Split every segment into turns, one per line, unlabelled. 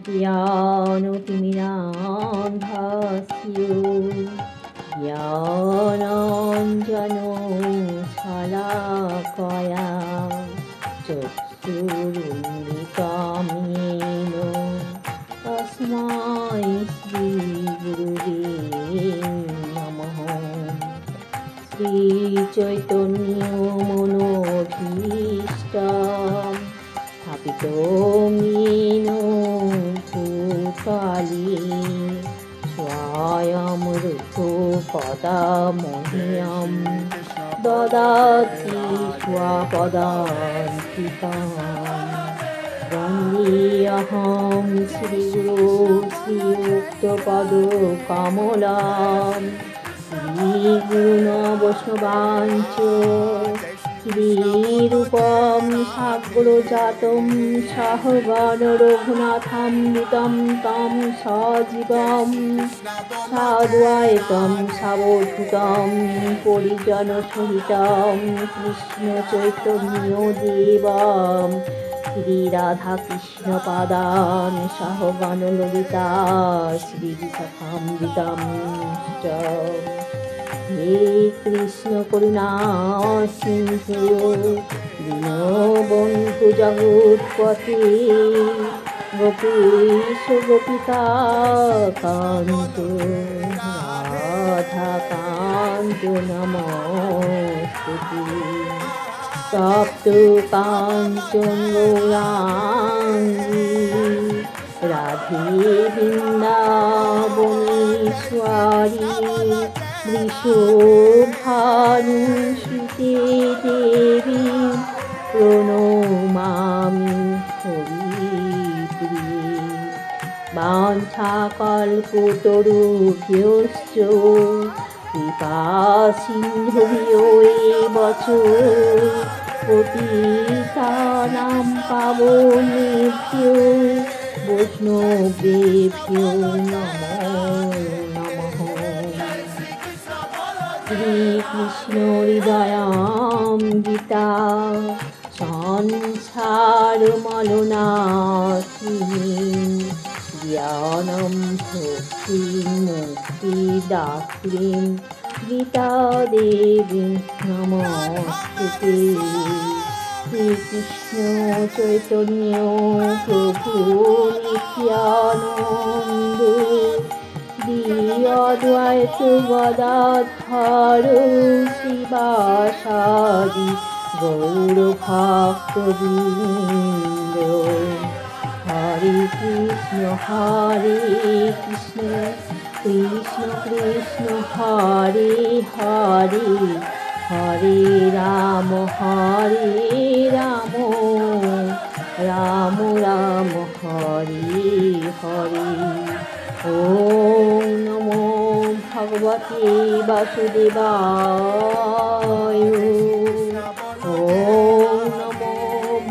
ज्ञानतिमिरान्धस्य ज्ञानाञ्जनशलाकया चक्षुरुन्मिलितं येन तस्मै श्रीगुरुवे नमः। श्रीचैतन्यमनोभीष्टं स्थापितं येन भूतले स्वयं रूपकदा मह्यं ददाति स्वपदान्तिकं। वन्देऽहं श्रीगुरो श्रीयुक्तपदकमलं श्रीगुरुन् वैष्णवांश्च श्रीरूपं साग्रजातं सहगण रघुनाथान्वितं तं सजीवं साद्वैतं सावधूतं परिजनसहितं कृष्णचैतन्यदेवं श्रीराधाकृष्णपादान् सहगण ललिता श्रीविशाखान्वितं च। हे कृष्ण करुणा सिन्धु दीनबन्धु जगत्पते गोपीश गोपिका कान्त राधाकान्त नमोस्तुते। तप्त काञ्चन गौराङ्गी राधे वृन्दावनेश्वरी वृषभानुसुते देवी प्रणमामि हरिप्रिये। वाञ्छाकल्पतरुभ्यश्च कृपासिन्धुभ्यो एव च पतितानां पावनेभ्यो वैष्णवेभ्यो नमो नमः। श्रीकृष्ण हृदयामृता संसारमलिनाशिनीं ज्ञानं भक्तिमुक्तिदात्रीं गीतादेवीं नमोस्तुते। श्रीकृष्ण चैतन्य प्रभु नित्यानन्द श्री अद्वैत गदाधर श्रीवासादि गौरभक्तवृन्द। हरे कृष्ण कृष्ण कृष्ण हरे हरे हरे राम राम राम हरे हरे। ॐ नमो भगवते वासुदेवाय। ॐ नमो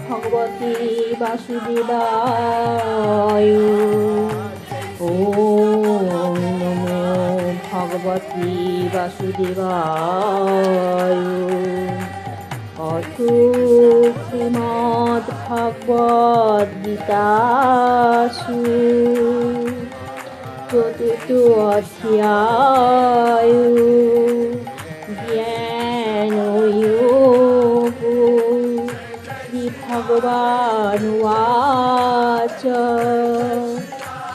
भगवते वासुदेवाय। ॐ नमो भगवते वासुदेवाय। अथो श्रीमद्भगवद्गीतासु चतुर्थ अध्याय ज्ञानयोगो। श्रीभगवानुवाच।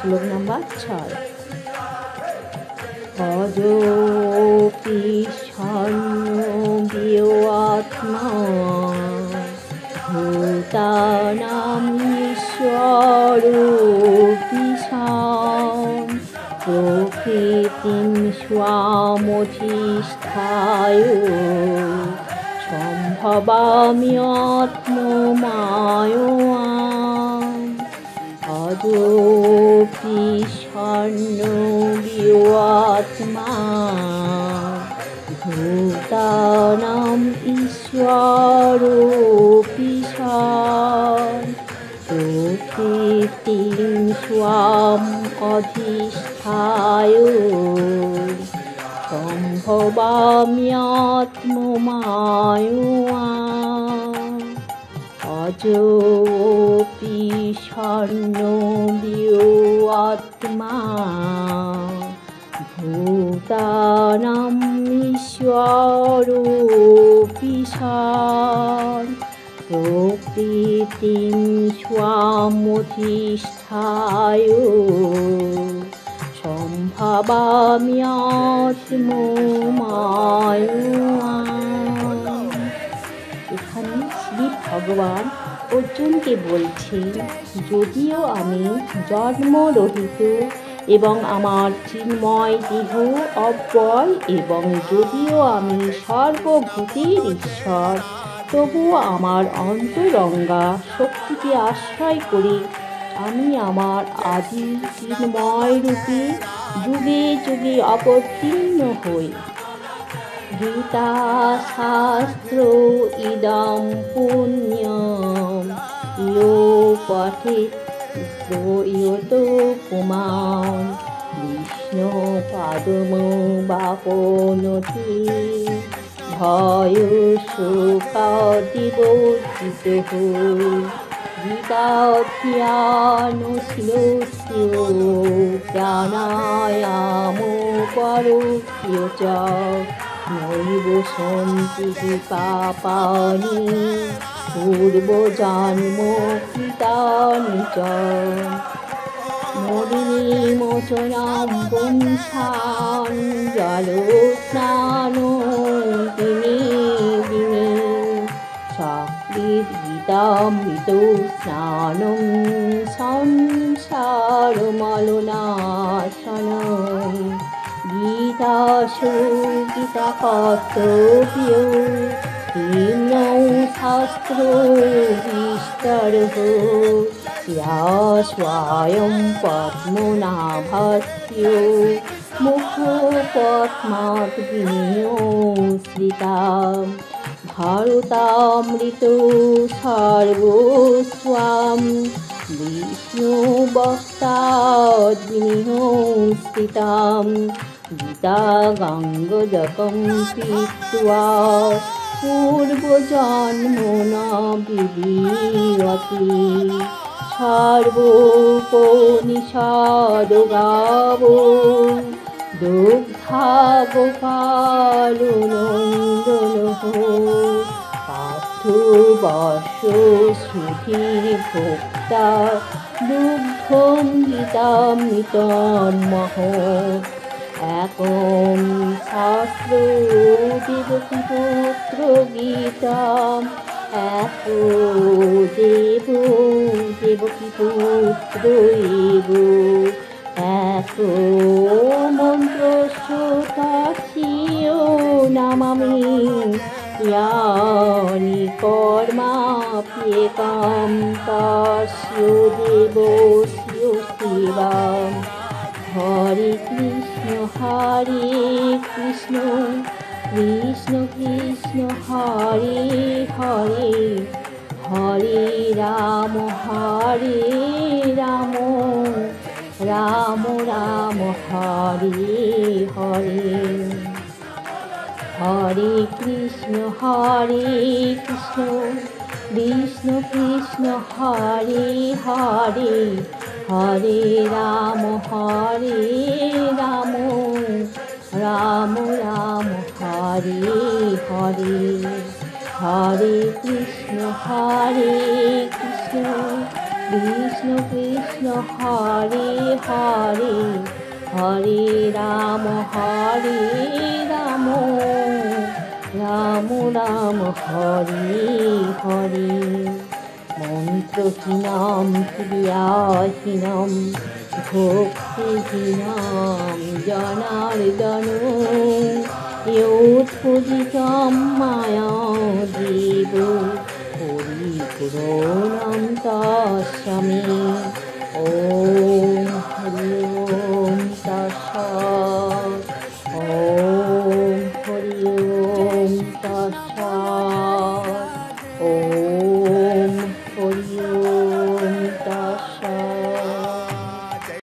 श्लोक नंबर 6। अजोऽपि सन्नोऽव्ययात्मा भूतानाम् ईश्वरोऽपि सन् प्रकृतिं स्वामधिष्ठाय सम्भवाम्यात्ममाययाम्। अजोऽपि सन्नोऽव्ययात्मा भूतानाम् ईश्वरोऽपि सन् प्रकृतिं स्वाम् अधिष्ठाय सम्भवाम्यात्ममाययाम्। अजोऽपि सन्नोऽव्ययात्मा মহিমা ভূতানাং ঈশ্বরোऽপি সন প্রকৃতিং স্বামধিষ্ঠায় সম্ভাবাম্যাত্মমায়য়াম। এখানে শ্রী ভগবান অর্জুনকে বলছেন, যদিও আমি জন্মরহিত এবং আমার চিন্ময় দেহ অব্যয় এবং যদিও আমি সর্বভূতের ঈশ্বর, তবুও আমার অন্তরঙ্গা শক্তিকে আশ্রয় করে আমি আমার আদি চিন্ময় রূপে যুগে যুগে অবতীর্ণ হই। গীতা শাস্ত্র ইদম পুণ্যম ইয়ো পঠেৎ শ্রূয়তো পুমাन् বিষ্ণু পাদমবাপনোতি ভয়শোকাদিবর্জিতঃ গীতাধ্যানশীলস্য প্রাণায়ামোপরোক্ষ্য চ নৈব সন্তি পাপানি পূর্বজন্মকৃতানি চ। নদীমোচনাং পুংসাং জলোস্নানো দিনে দিনে সাকৃদ্গীতামৃত স্নানং সংসারমলনাশনং গীতাসু গীতাকর্তব্যো হিম্নৌ শাস্ত্রো বিস্তরঃ ইয়া স্বয়ং পদ্মনাভস্য মুখপদ্মাৎ বিনিয়োশ্রিতা ভারতামৃত সর্বস্বং বিষ্ণুবক্তাৎ বিনিয়োশ্রিতাং গীতা গঙ্গজপং পীত্বা পূর্বজন্মনা বিলীয়তে সর্বোপনিষদগাবো দুগ্ধা গোপালনন্দনঃ পার্থবর্ষ শ্রুতির্ভোক্তা দুগ্ধং গীতামৃতমহৎ একং শাস্ত্র দেবকীপুত্র গীতাম এক দেবকীপুত্র এব এক মন্ত্রস্য তস্য নমামি ইয়ানি কর্মাপ্যেকং তস্য দেবস্য সেবাম। হরে কৃষ্ণ কৃষ্ণ কৃষ্ণ হরে হরে হরে রাম রাম রাম হরে হরে। হরে কৃষ্ণ কৃষ্ণ কৃষ্ণ হরে হরে হরে রাম রাম রাম হরে হরে। হরে কৃষ্ণ কৃষ্ণ কৃষ্ণ হরে হরে হরে রাম রাম রাম হরে হরে। মন্ত্রহীনম ক্রিয়াহীনম ভক্তিহীনম জনার্দন ইয়োৎপূজিতম মায়া দেব পরিপূর্ণম তস্মৈ। ওম হরি ওম তৎসৎ।